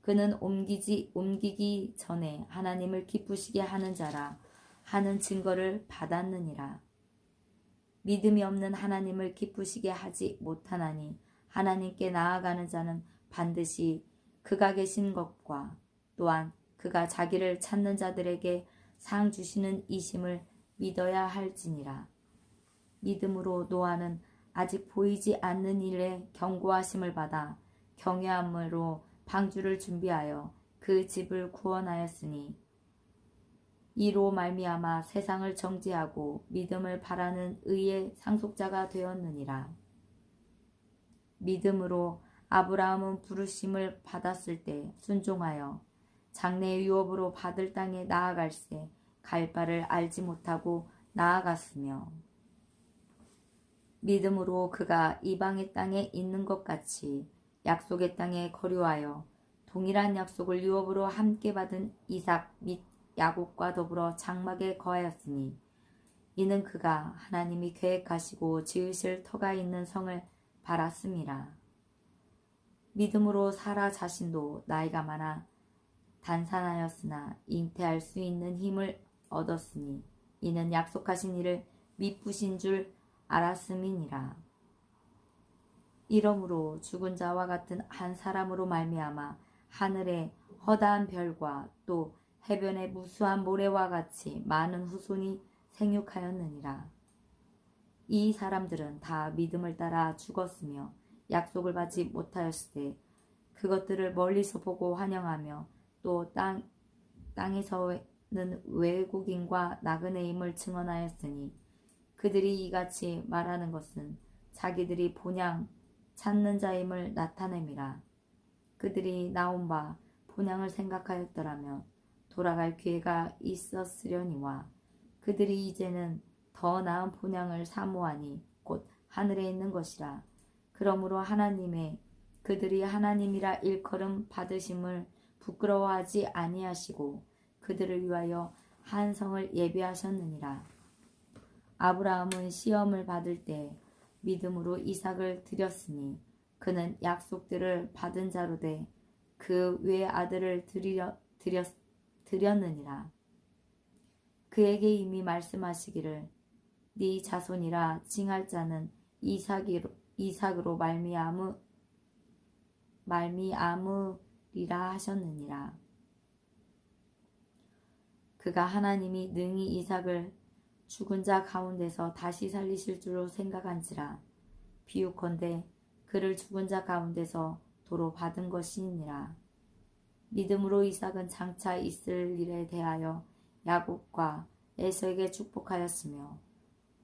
그는 옮기기 전에 하나님을 기쁘시게 하는 자라 하는 증거를 받았느니라. 믿음이 없는 하나님을 기쁘시게 하지 못하나니 하나님께 나아가는 자는 반드시 그가 계신 것과 또한 그가 자기를 찾는 자들에게 상 주시는 이심을 믿어야 할지니라. 믿음으로 노아는 아직 보이지 않는 일에 경고하심을 받아 경외함으로 방주를 준비하여 그 집을 구원하였으니 이로 말미암아 세상을 정죄하고 믿음을 바라는 의의 상속자가 되었느니라. 믿음으로 아브라함은 부르심을 받았을 때 순종하여 장래의 유업으로 받을 땅에 나아갈새 갈 바를 알지 못하고 나아갔으며 믿음으로 그가 이방의 땅에 있는 것 같이 약속의 땅에 거류하여 동일한 약속을 유업으로 함께 받은 이삭 및 야곱과 더불어 장막에 거하였으니 이는 그가 하나님이 계획하시고 지으실 터가 있는 성을 바랐음이라. 믿음으로 사라 자신도 나이가 많아 단산하였으나 잉태할 수 있는 힘을 얻었으니 이는 약속하신 이를 미쁘신 줄 알았음이니라. 이러므로 죽은 자와 같은 한 사람으로 말미암아 하늘의 허다한 별과 또 해변의 무수한 모래와 같이 많은 후손이 생육하였느니라. 이 사람들은 다 믿음을 따라 죽었으며 약속을 받지 못하였을 때 그것들을 멀리서 보고 환영하며 또 땅에서는 외국인과 나그네임을 증언하였으니 그들이 이같이 말하는 것은 자기들이 본향 찾는 자임을 나타냄이라. 그들이 나온 바 본향을 생각하였더라면 돌아갈 기회가 있었으려니와 그들이 이제는 더 나은 본향을 사모하니 곧 하늘에 있는 것이라. 그러므로 하나님의 그들이 하나님이라 일컬음 받으심을 부끄러워하지 아니하시고 그들을 위하여 한 성을 예비하셨느니라. 아브라함은 시험을 받을 때 믿음으로 이삭을 드렸으니 그는 약속들을 받은 자로 돼 그 외 아들을 드렸느니라. 그에게 이미 말씀하시기를 네 자손이라 칭할 자는 이삭으로 말미암으리라 하셨느니라. 그가 하나님이 능히 이삭을 죽은 자 가운데서 다시 살리실 줄로 생각한지라. 비유컨대 그를 죽은 자 가운데서 도로 받은 것이니라. 믿음으로 이삭은 장차 있을 일에 대하여 야곱과 에서에게 축복하였으며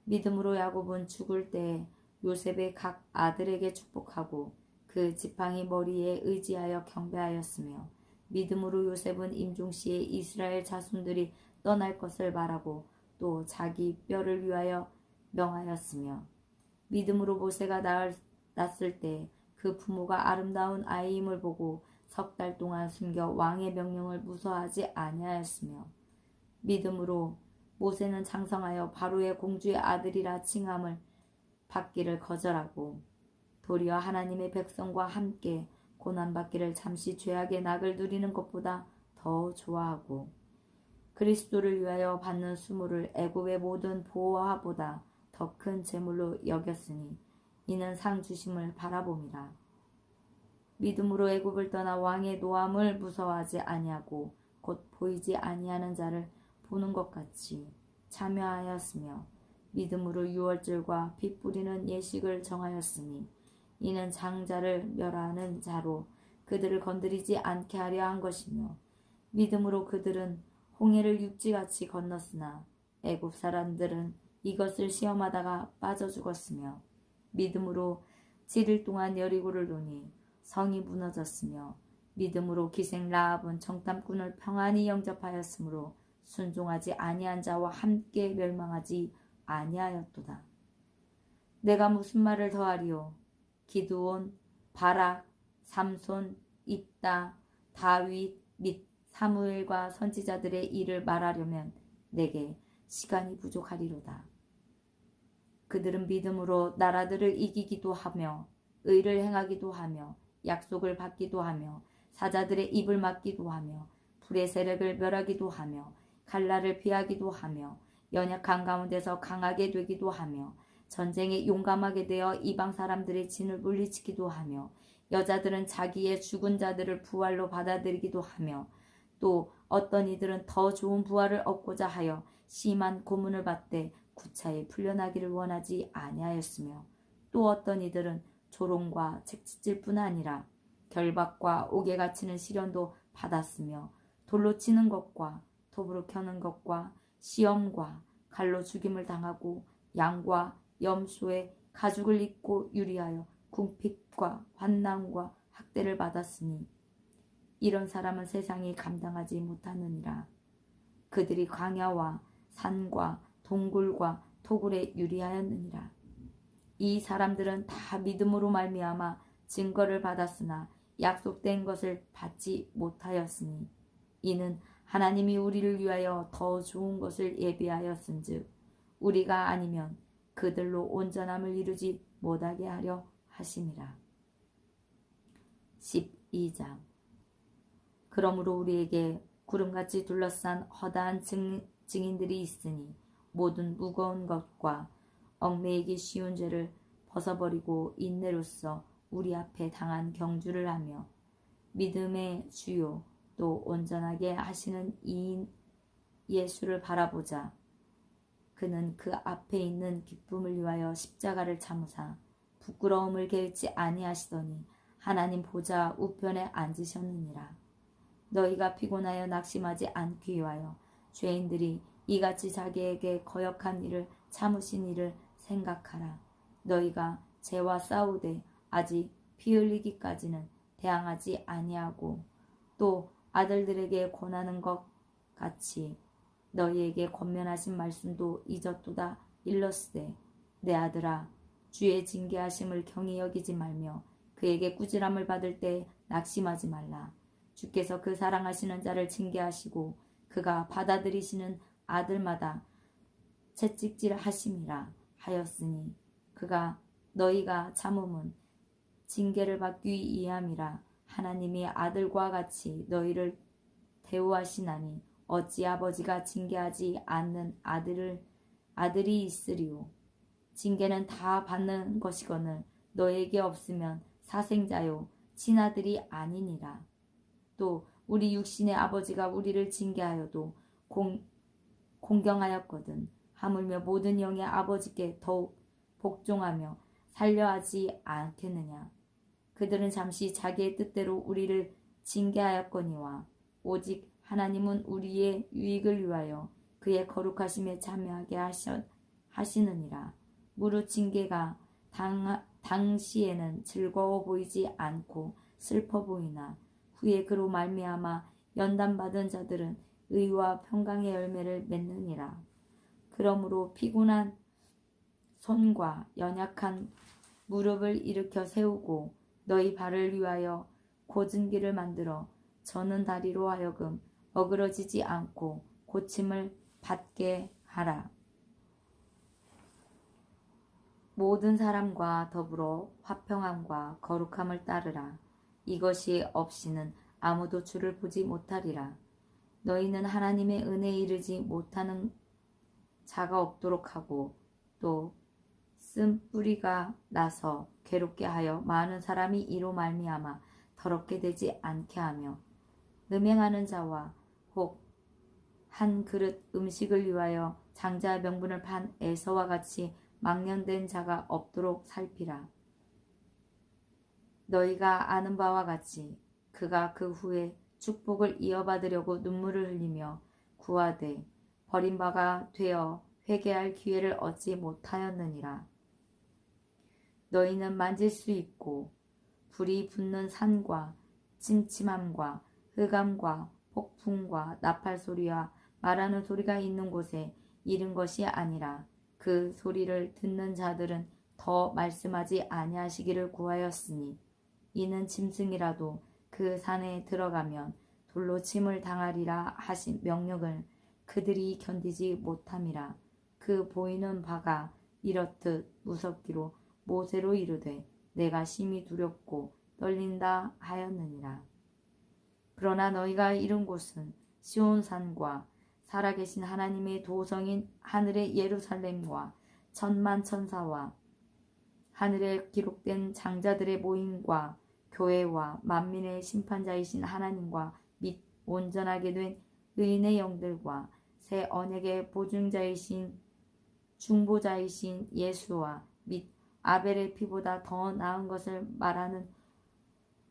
믿음으로 야곱은 죽을 때 요셉의 각 아들에게 축복하고 그 지팡이 머리에 의지하여 경배하였으며 믿음으로 요셉은 임종시에 이스라엘 자손들이 떠날 것을 말하고 또 자기 뼈를 위하여 명하였으며 믿음으로 모세가 낳았을 때 그 부모가 아름다운 아이임을 보고 석 달 동안 숨겨 왕의 명령을 무서워하지 아니하였으며 믿음으로 모세는 장성하여 바로의 공주의 아들이라 칭함을 받기를 거절하고 도리어 하나님의 백성과 함께 고난받기를 잠시 죄악의 낙을 누리는 것보다 더 좋아하고 그리스도를 위하여 받는 수모를 애굽의 모든 보화보다 더 큰 재물로 여겼으니 이는 상 주심을 바라봄이라. 믿음으로 애굽을 떠나 왕의 노함을 무서워하지 아니하고 곧 보이지 아니하는 자를 보는 것 같이 참여하였으며 믿음으로 유월절과 피 뿌리는 예식을 정하였으니 이는 장자를 멸하는 자로 그들을 건드리지 않게 하려 한 것이며 믿음으로 그들은 홍해를 육지같이 건넜으나 애굽 사람들은 이것을 시험하다가 빠져 죽었으며 믿음으로 7일 동안 여리고를 노니 성이 무너졌으며 믿음으로 기생 라합은 정탐꾼을 평안히 영접하였으므로 순종하지 아니한 자와 함께 멸망하지 아니하였도다. 내가 무슨 말을 더하리요? 기드온, 바락, 삼손, 입다, 다윗 및 사무엘과 선지자들의 일을 말하려면 내게 시간이 부족하리로다. 그들은 믿음으로 나라들을 이기기도 하며 의를 행하기도 하며 약속을 받기도 하며 사자들의 입을 막기도 하며 불의 세력을 멸하기도 하며 칼날을 피하기도 하며 연약한 가운데서 강하게 되기도 하며 전쟁에 용감하게 되어 이방 사람들의 진을 물리치기도 하며 여자들은 자기의 죽은 자들을 부활로 받아들이기도 하며 또 어떤 이들은 더 좋은 부활을 얻고자 하여 심한 고문을 받되 구차히 풀려나기를 원하지 아니하였으며 또 어떤 이들은 조롱과 채찍질 뿐 아니라 결박과 옥에 갇히는 시련도 받았으며 돌로 치는 것과 톱으로 켜는 것과 시험과 칼로 죽임을 당하고 양과 염소의 가죽을 입고 유리하여 궁핍과 환난과 학대를 받았으니 이런 사람은 세상이 감당하지 못하느니라. 그들이 광야와 산과 동굴과 토굴에 유리하였느니라. 이 사람들은 다 믿음으로 말미암아 증거를 받았으나 약속된 것을 받지 못하였으니 이는 하나님이 우리를 위하여 더 좋은 것을 예비하였은즉 우리가 아니면 그들로 온전함을 이루지 못하게 하려 하심이라. 12장. 그러므로 우리에게 구름같이 둘러싼 허다한 증인들이 있으니 모든 무거운 것과 얽매이기 쉬운 죄를 벗어버리고 인내로써 우리 앞에 당한 경주를 하며 믿음의 주요 또 온전하게 하시는 이인 예수를 바라보자. 그는 그 앞에 있는 기쁨을 위하여 십자가를 참으사 부끄러움을 개의치 아니하시더니 하나님 보좌 우편에 앉으셨느니라. 너희가 피곤하여 낙심하지 않기 위하여 죄인들이 이같이 자기에게 거역한 일을 참으신 일을 생각하라. 너희가 죄와 싸우되 아직 피 흘리기까지는 대항하지 아니하고 또 아들들에게 권하는 것 같이 너희에게 권면하신 말씀도 잊었도다 일렀으되 내 아들아 주의 징계하심을 경히 여기지 말며 그에게 꾸지람을 받을 때 낙심하지 말라. 주께서 그 사랑하시는 자를 징계하시고 그가 받아들이시는 아들마다 채찍질 하심이라 하였으니 그가 너희가 참음은 징계를 받기 위함이라. 하나님이 아들과 같이 너희를 대우하시나니 어찌 아버지가 징계하지 않는 아들이 있으리요. 징계는 다 받는 것이거늘 너에게 없으면 사생자요 친아들이 아니니라. 또 우리 육신의 아버지가 우리를 징계하여도 공경하였거든 하물며 모든 영의 아버지께 더욱 복종하며 살려하지 않겠느냐. 그들은 잠시 자기의 뜻대로 우리를 징계하였거니와 오직 하나님은 우리의 유익을 위하여 그의 거룩하심에 참여하게 하시느니라. 무릇 징계가 당시에는 즐거워 보이지 않고 슬퍼 보이나 후에 그로 말미암아 연단받은 자들은 의와 평강의 열매를 맺느니라. 그러므로 피곤한 손과 연약한 무릎을 일으켜 세우고 너희 발을 위하여 곧은 길을 만들어 저는 다리로 하여금 어그러지지 않고 고침을 받게 하라. 모든 사람과 더불어 화평함과 거룩함을 따르라. 이것이 없이는 아무도 주를 보지 못하리라. 너희는 하나님의 은혜에 이르지 못하는 자가 없도록 하고 또 쓴뿌리가 나서 괴롭게 하여 많은 사람이 이로 말미암아 더럽게 되지 않게 하며 음행하는 자와 혹 한 그릇 음식을 위하여 장자의 명분을 판 에서와 같이 망령된 자가 없도록 살피라. 너희가 아는 바와 같이 그가 그 후에 축복을 이어받으려고 눈물을 흘리며 구하되 버린 바가 되어 회개할 기회를 얻지 못하였느니라. 너희는 만질 수 있고 불이 붙는 산과 침침함과 흑암과 폭풍과 나팔 소리와 말하는 소리가 있는 곳에 이른 것이 아니라 그 소리를 듣는 자들은 더 말씀하지 아니하시기를 구하였으니 이는 짐승이라도 그 산에 들어가면 돌로 침을 당하리라 하신 명령을 그들이 견디지 못함이라. 그 보이는 바가 이렇듯 무섭기로 모세로 이르되 내가 심히 두렵고 떨린다 하였느니라. 그러나 너희가 이른 곳은 시온산과 살아계신 하나님의 도성인 하늘의 예루살렘과 천만 천사와 하늘에 기록된 장자들의 모임과 교회와 만민의 심판자이신 하나님과 및 온전하게 된 의인의 영들과 새 언약의 보증자이신 중보자이신 예수와 및 아벨의 피보다 더 나은 것을 말하는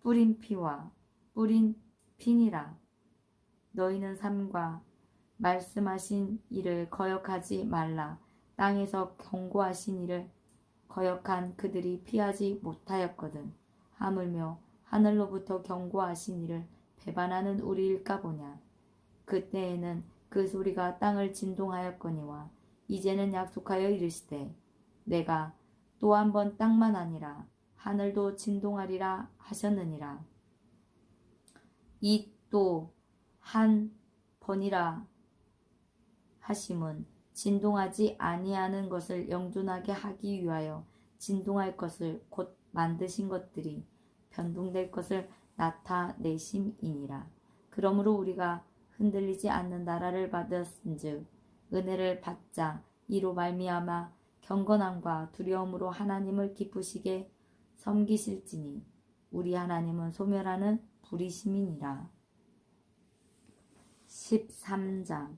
뿌린 피와 뿌린 피니라. 너희는 삶과 말씀하신 일을 거역하지 말라. 땅에서 경고하신 일을 거역한 그들이 피하지 못하였거든. 하물며 하늘로부터 경고하신 이를 배반하는 우리일까 보냐. 그때에는 그 소리가 땅을 진동하였거니와 이제는 약속하여 이르시되 내가 또 한 번 땅만 아니라 하늘도 진동하리라 하셨느니라. 이 또 한 번이라 하심은 진동하지 아니하는 것을 영존하게 하기 위하여 진동할 것을 곧 만드신 것들이 변동될 것을 나타내심이니라. 그러므로 우리가 흔들리지 않는 나라를 받았은즉 은혜를 받자 이로 말미암아 경건함과 두려움으로 하나님을 기쁘시게 섬기실지니 우리 하나님은 소멸하는 불이심이니라. 13장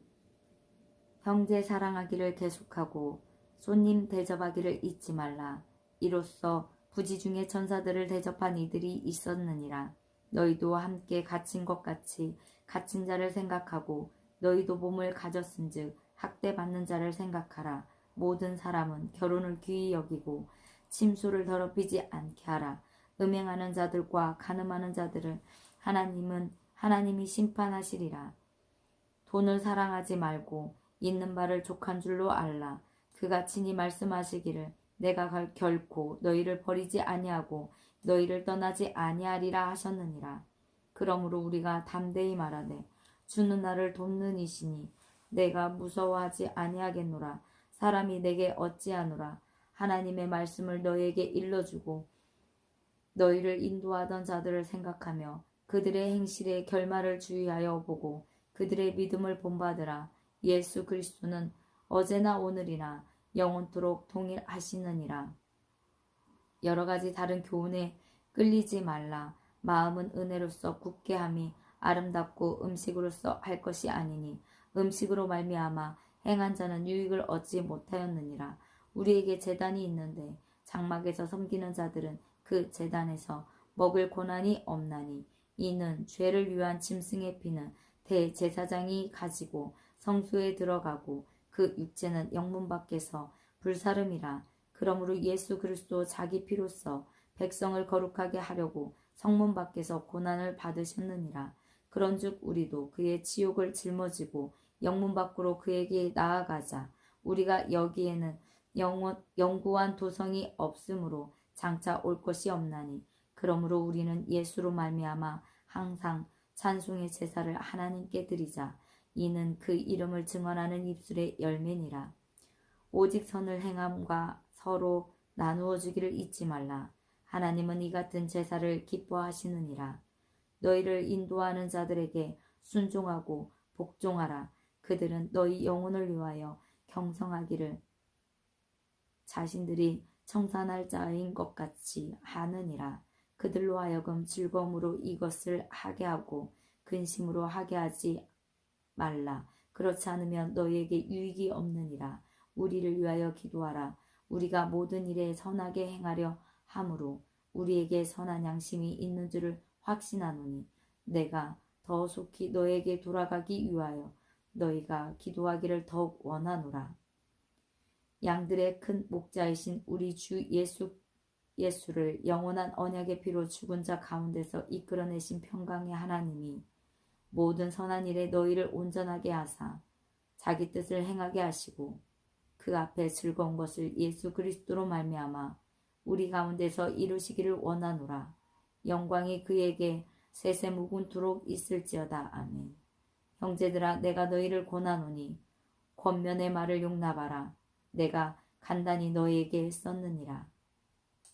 형제 사랑하기를 계속하고 손님 대접하기를 잊지 말라. 이로써 부지 중에 천사들을 대접한 이들이 있었느니라. 너희도 함께 갇힌 것 같이 갇힌 자를 생각하고 너희도 몸을 가졌은즉 학대받는 자를 생각하라. 모든 사람은 결혼을 귀히 여기고 침소를 더럽히지 않게 하라. 음행하는 자들과 간음하는 자들을 하나님이 심판하시리라. 돈을 사랑하지 말고 있는 바를 족한 줄로 알라. 그가 친히 말씀하시기를 내가 결코 너희를 버리지 아니하고 너희를 떠나지 아니하리라 하셨느니라. 그러므로 우리가 담대히 말하되 주는 나를 돕는 이시니 내가 무서워하지 아니하겠노라. 사람이 내게 어찌하노라. 하나님의 말씀을 너희에게 일러주고 너희를 인도하던 자들을 생각하며 그들의 행실의 결말을 주의하여 보고 그들의 믿음을 본받으라. 예수 그리스도는 어제나 오늘이나 영원토록 동일하시느니라. 여러 가지 다른 교훈에 끌리지 말라. 마음은 은혜로서 굳게 함이 아름답고 음식으로서 할 것이 아니니 음식으로 말미암아 행한 자는 유익을 얻지 못하였느니라. 우리에게 제단이 있는데 장막에서 섬기는 자들은 그 제단에서 먹을 고난이 없나니 이는 죄를 위한 짐승의 피는 대제사장이 가지고 성소에 들어가고 그 육체는 영문 밖에서 불사름이라. 그러므로 예수 그리스도 자기 피로써 백성을 거룩하게 하려고 성문 밖에서 고난을 받으셨느니라. 그런즉 우리도 그의 지옥을 짊어지고 영문 밖으로 그에게 나아가자. 우리가 여기에는 영구한 도성이 없으므로 장차 올 것이 없나니 그러므로 우리는 예수로 말미암아 항상 찬송의 제사를 하나님께 드리자. 이는 그 이름을 증언하는 입술의 열매니라. 오직 선을 행함과 서로 나누어 주기를 잊지 말라. 하나님은 이 같은 제사를 기뻐하시느니라. 너희를 인도하는 자들에게 순종하고 복종하라. 그들은 너희 영혼을 위하여 경성하기를 자신들이 청산할 자인 것 같이 하느니라. 그들로 하여금 즐거움으로 이것을 하게 하고 근심으로 하게 하지 말라. 그렇지 않으면 너희에게 유익이 없느니라. 우리를 위하여 기도하라. 우리가 모든 일에 선하게 행하려 함으로 우리에게 선한 양심이 있는 줄을 확신하노니 내가 더 속히 너에게 돌아가기 위하여 너희가 기도하기를 더욱 원하노라. 양들의 큰 목자이신 우리 주 예수를 영원한 언약의 피로 죽은 자 가운데서 이끌어내신 평강의 하나님이 모든 선한 일에 너희를 온전하게 하사 자기 뜻을 행하게 하시고 그 앞에 즐거운 것을 예수 그리스도로 말미암아 우리 가운데서 이루시기를 원하노라. 영광이 그에게 세세무궁토록 있을지어다. 아멘. 형제들아, 내가 너희를 권하노니 권면의 말을 용납하라. 내가 간단히 너희에게 썼느니라.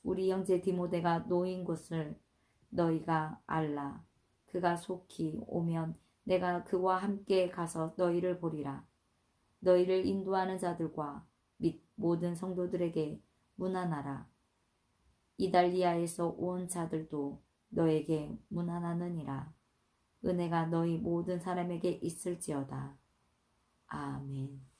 우리 형제 디모데가 놓인 곳을 너희가 알라. 그가 속히 오면 내가 그와 함께 가서 너희를 보리라. 너희를 인도하는 자들과 및 모든 성도들에게 문안하라. 이달리아에서 온 자들도 너에게 문안하느니라. 은혜가 너희 모든 사람에게 있을지어다. 아멘.